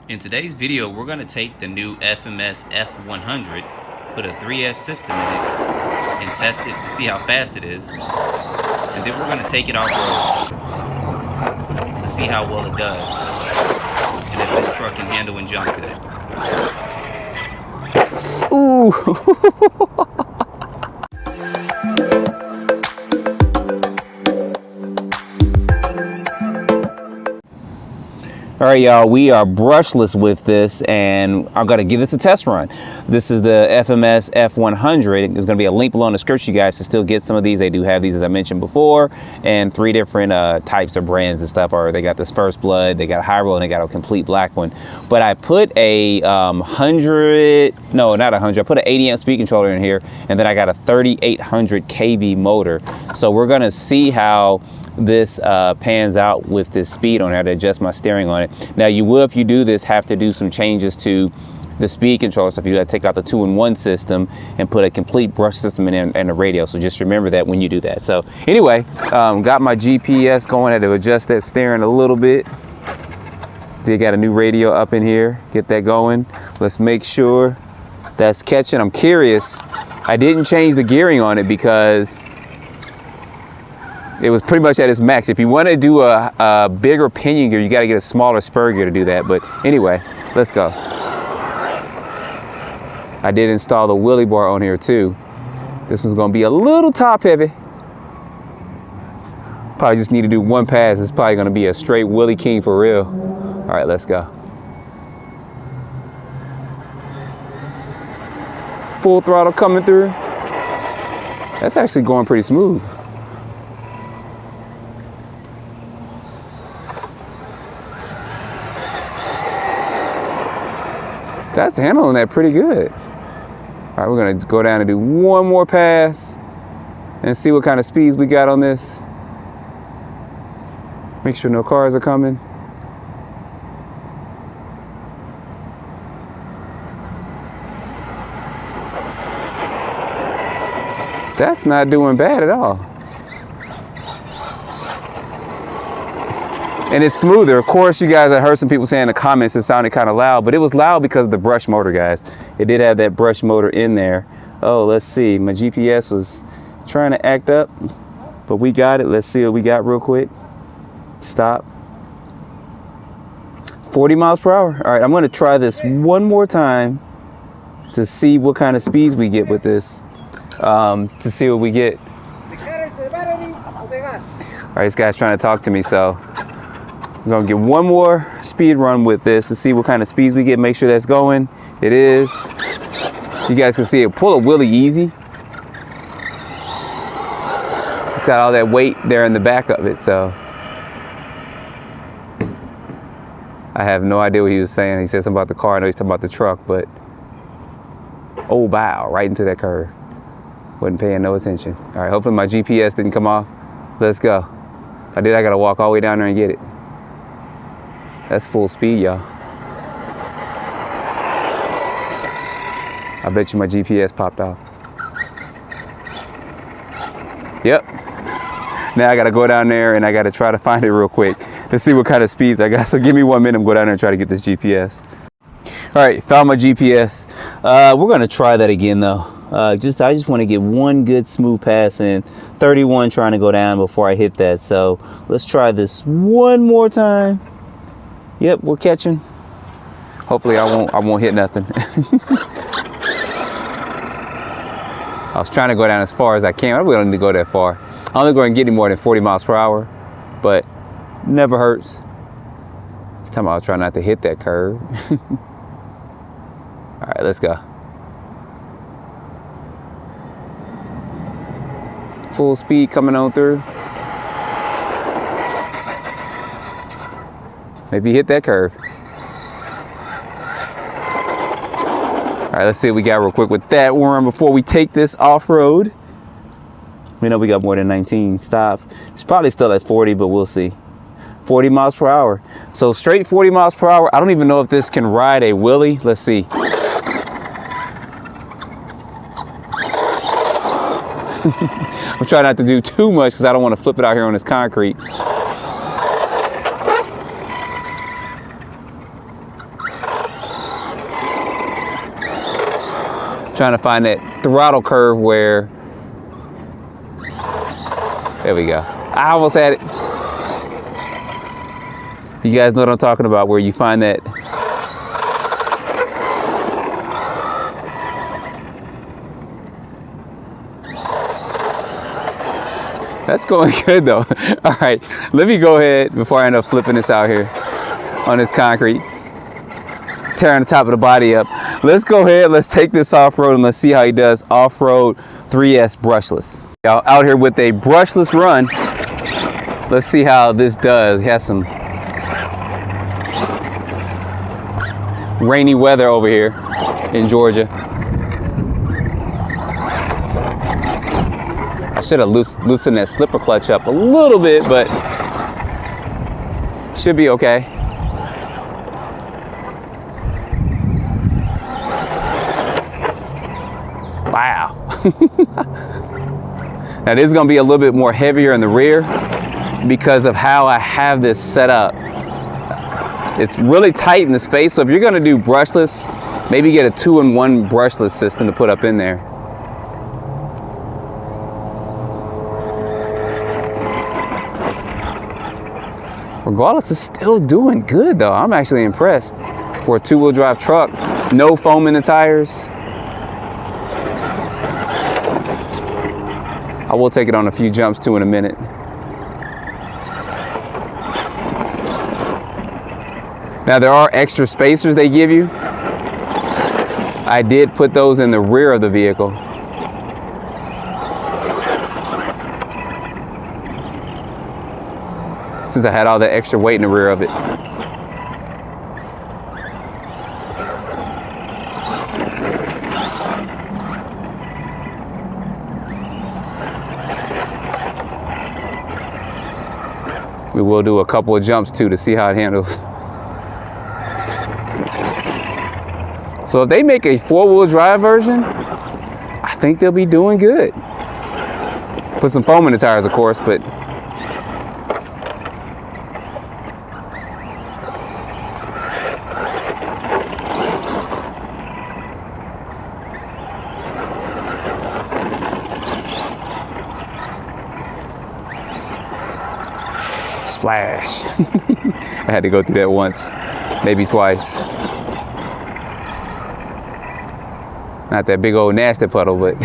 In today's video, we're going to take the new FMS F100, put a 3S system in it, and test it to see how fast it is. And then we're going to take it off-road to see how well it does, and if this truck can handle and jump good. Ooh. All right, y'all, we are brushless with this, and I'm going to give this a test run. This is the FMS F100. There's going to be a link below in the description, you guys, to still get some of these. They do have these, as I mentioned before, and 3 different types of brands and stuff. Or they got this First Blood, they got a high roll, and they got a complete black one. But I put a I put an 80 amp speed controller in here, and then I got a 3800 kV motor. So we're going to see how this pans out with this speed on it. I had to adjust my steering on it. Now you will, if you do this, have to do some changes to the speed controller stuff. You got to take out the 2-in-1 system and put a complete brush system in and a radio. So just remember that when you do that. So anyway, got my GPS going. I had to adjust that steering a little bit. Did got a new radio up in here. Get that going. Let's make sure that's catching. I'm curious. I didn't change the gearing on it because it was pretty much at its max. If you want to do a bigger pinion gear, you got to get a smaller spur gear to do that. But anyway, let's go. I did install the wheelie bar on here too. This one's going to be a little top heavy. Probably just need to do one pass. It's probably going to be a straight Wheelie King for real. All right, let's go. Full throttle coming through. That's actually going pretty smooth. That's handling that pretty good. All right, we're gonna go down and do one more pass and see what kind of speeds we got on this. Make sure no cars are coming. That's not doing bad at all. And it's smoother. Of course, you guys, I heard some people saying in the comments it sounded kind of loud, but it was loud because of the brush motor, guys. It did have that brush motor in there. Oh, let's see. My GPS was trying to act up, but we got it. Let's see what we got real quick. Stop. 40 miles per hour. All right, I'm going to try this one more time to see what kind of speeds we get with this, to see what we get. All right, this guy's trying to talk to me, so I'm gonna get one more speed run with this to see what kind of speeds we get. Make sure that's going. It is. You guys can see it pull a wheelie easy. It's got all that weight there in the back of it, so I have no idea what he was saying. He said something about the car. I know he's talking about the truck, but oh wow, right into that curve. Wasn't paying no attention. All right, hopefully my GPS didn't come off. Let's go. If I did, I gotta walk all the way down there and get it. That's full speed, y'all. I bet you my GPS popped off. Yep. Now I gotta go down there and I gotta try to find it real quick to see what kind of speeds I got. So give me 1 minute, I'm go down there and try to get this GPS. All right, found my GPS. We're gonna try that again though. I just want to get one good smooth pass in. 31 trying to go down before I hit that. So let's try this one more time. Yep, we're catching. Hopefully I won't hit nothing. I was trying to go down as far as I can. I really don't need to go that far. I don't think we're gonna get any more than 40 miles per hour, but never hurts. This time I'll try not to hit that curve. All right, let's go. Full speed coming on through. Maybe hit that curve. All right, let's see what we got real quick with that worm before we take this off-road. We know we got more than 19. Stop. It's probably still at 40, but we'll see. 40 miles per hour. So straight 40 miles per hour. I don't even know if this can ride a wheelie. Let's see. I'm trying not to do too much because I don't want to flip it out here on this concrete. Trying to find that throttle curve where, there we go. I almost had it. You guys know what I'm talking about, where you find that. That's going good though. All right, let me go ahead before I end up flipping this out here on this concrete, tearing the top of the body up. Let's go ahead, let's take this off-road and let's see how he does off-road 3S brushless. Out here with a brushless run. Let's see how this does. He has some rainy weather over here in Georgia. I should have loosened that slipper clutch up a little bit, but should be okay. Wow. Now this is gonna be a little bit more heavier in the rear because of how I have this set up. It's really tight in the space, so if you're gonna do brushless, maybe get a 2-in-1 brushless system to put up in there. Regardless, it's still doing good though. I'm actually impressed for a 2-wheel drive truck. No foam in the tires. I will take it on a few jumps too in a minute. Now there are extra spacers they give you. I did put those in the rear of the vehicle. Since I had all that extra weight in the rear of it. We will do a couple of jumps too to see how it handles. So if they make a 4-wheel drive version, I think they'll be doing good. Put some foam in the tires, of course, but splash. I had to go through that once, maybe twice. Not that big old nasty puddle, but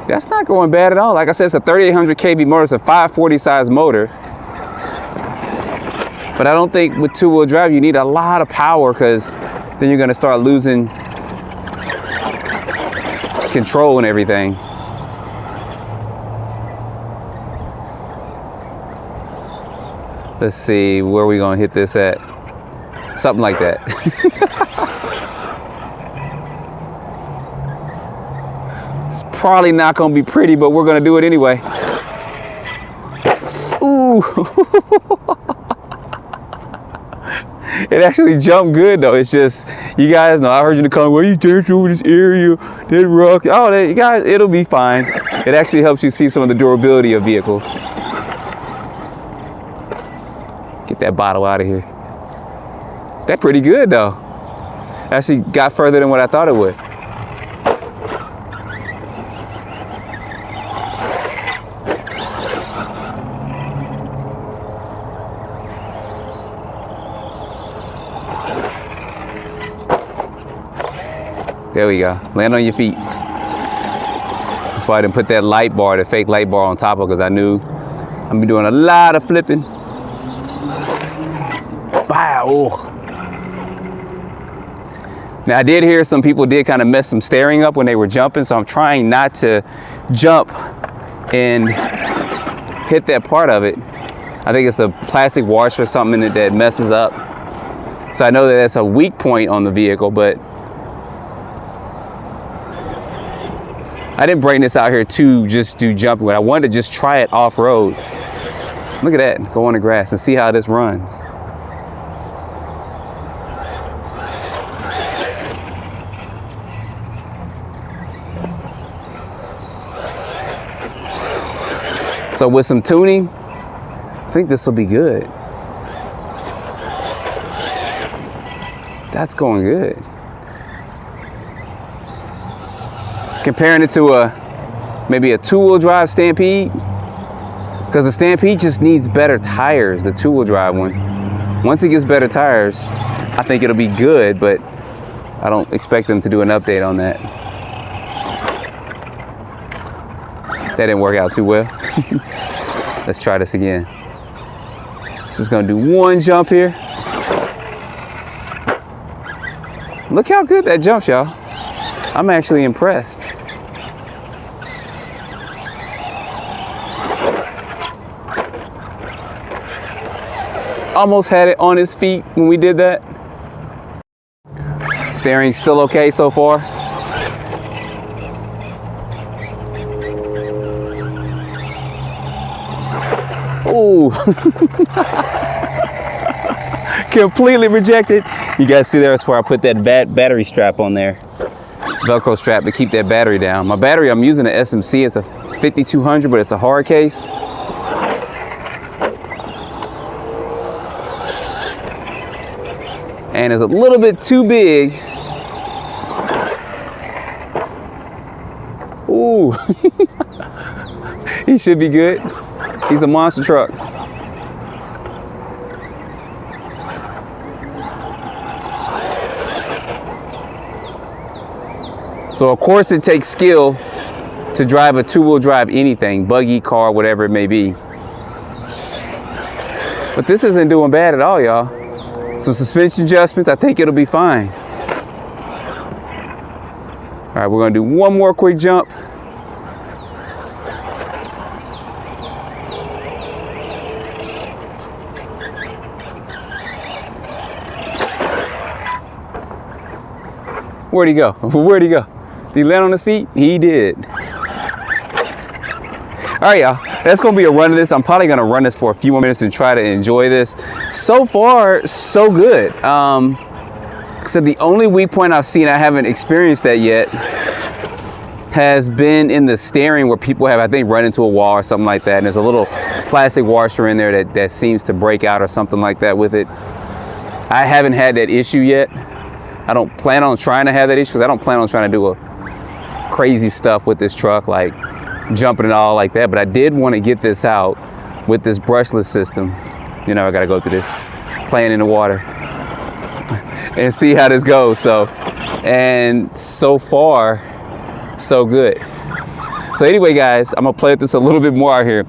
that's not going bad at all. Like I said, it's a 3800 kV motor. It's a 540 size motor. But I don't think with 2-wheel drive you need a lot of power, because then you're going to start losing control and everything. Let's see, where are we gonna hit this at? Something like that. It's probably not gonna be pretty, but we're gonna do it anyway. Ooh. It actually jumped good though. It's just, you guys know, I heard you in the comment, well, you danced over this area, that rock. Oh, you guys, it'll be fine. It actually helps you see some of the durability of vehicles. Get that bottle out of here. That's pretty good though. Actually got further than what I thought it would. There we go. Land on your feet. That's why I didn't put that light bar, the fake light bar on top of, because I knew I'm gonna be doing a lot of flipping. Wow. Now I did hear some people did kind of mess some steering up when they were jumping, so I'm trying not to jump and hit that part of it. I think it's the plastic washer or something in it that messes up. So I know that that's a weak point on the vehicle, but I didn't bring this out here to just do jumping. I wanted to just try it off-road. Look at that, go on the grass and see how this runs. So with some tuning, I think this will be good. That's going good. Comparing it to maybe a two-wheel drive Stampede, because the Stampede just needs better tires, the two-wheel drive one. Once it gets better tires, I think it'll be good, but I don't expect them to do an update on that. That didn't work out too well. Let's try this again. Just gonna do one jump here. Look how good that jumps, y'all. I'm actually impressed. Almost had it on his feet when we did that. Steering still okay so far. Ooh. Completely rejected. You guys see there, that's where I put that battery strap on there. Velcro strap to keep that battery down. My battery, I'm using an SMC. It's a 5200, but it's a hard case. And it's a little bit too big. Ooh. He should be good. He's a monster truck. So of course it takes skill to drive a two-wheel drive anything, buggy, car, whatever it may be. But this isn't doing bad at all, y'all. Some suspension adjustments, I think it'll be fine. All right, we're gonna do one more quick jump. Where'd he go? Where'd he go? Did he land on his feet? He did. All right, y'all, that's gonna be a run of this. I'm probably gonna run this for a few more minutes and try to enjoy this. So far, so good. So the only weak point I've seen, I haven't experienced that yet, has been in the steering where people have, I think, run into a wall or something like that. And there's a little plastic washer in there that seems to break out or something like that with it. I haven't had that issue yet. I don't plan on trying to have that issue because I don't plan on trying to do a crazy stuff with this truck, like jumping and all like that. But I did want to get this out with this brushless system. You know, I got to go through this playing in the water and see how this goes. And so far, so good. So anyway, guys, I'm gonna play with this a little bit more out here.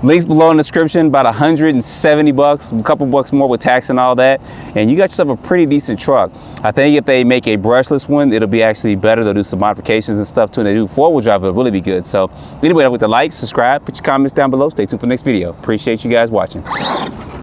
Links below in the description, about 170 bucks, a couple bucks more with tax and all that. And you got yourself a pretty decent truck. I think if they make a brushless one, it'll be actually better. They'll do some modifications and stuff too. And they do four-wheel drive, it'll really be good. So anyway, with the like, subscribe, put your comments down below. Stay tuned for the next video. Appreciate you guys watching.